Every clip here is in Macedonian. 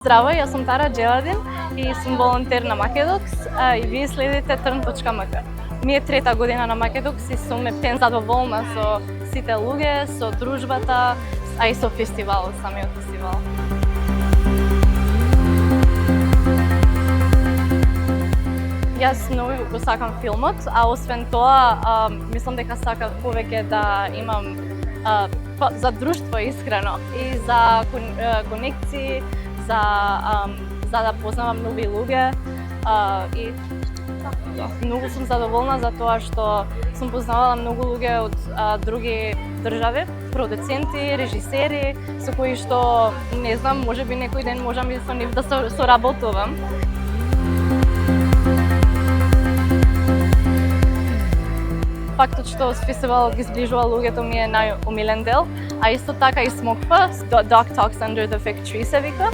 Здраво, јас сум Тара Джеладин и сум волонтер на Македокс и вие следите Trn.mk. Ми е трета година на Македокс и сум ептен задоволна со сите луѓе, со дружбата, а и со фестивалот, самиот фестивал. Јас многу го сакам филмот, а освен тоа, мислам дека сакав повеќе да имам за друштво искрено и за конекции, за да познавам нови луѓе и многу сум задоволна за тоа што сум познавала многу луѓе од други држави, продуценти, режисери, со кои што, не знам, можеби некој ден можам и со нив да соработувам. Фактот што фестивалот ги зближува луѓето ми е најомилен дел, а исто така и смоква, Dog Talks Under the Fig Tree се вика.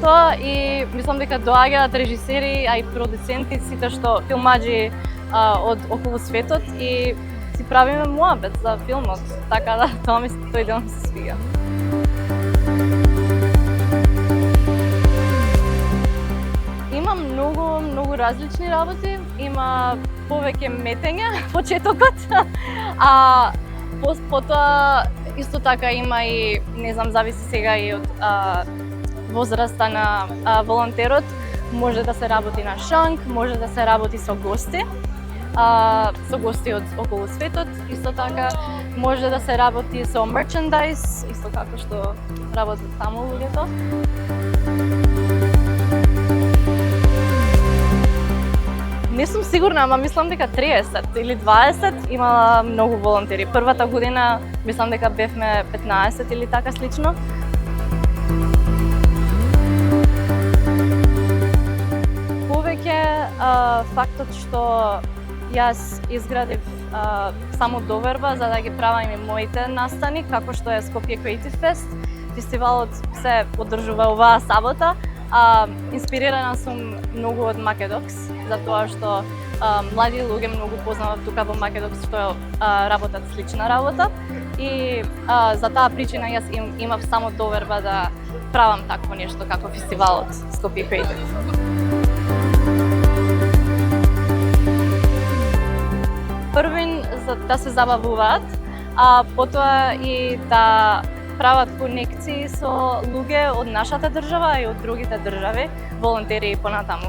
Тоа и мислам дека доаѓаат режисери, а и продуценти, сите што филмаџи од околу светот и си правиме муабет за филмот, така да тој дел ми се свига. Има многу различни работи, има повеќе метење почетокот, а потоа исто така има и, не знам, зависи сега и од возраста на волонтерот, може да се работи на шанк, може да се работи со гости од околу светот, исто така може да се работи со мерчендайз, исто како што работат таму луѓето. Не сум сигурна, ама мислам дека 30 или 20 имала многу волонтери. Првата година мислам дека бевме 15 или така слично. Повеќе фактот што јас изградив само доверба за да ги правам и моите настани, како што е Skopje Creative Fest. Фестивалот се одржува оваа сабота. Инспирирана сум многу од Македокс, затоа што млади луѓе многу познавам тука во Македокс што работат слична работа и за таа причина јас имав само доверба да правам такво нешто како фестивалот Skopje Creative. Првин за да се забавуваат, а потоа и да прават конекции со луѓе од нашата држава и од другите држави, волонтери и понатаму.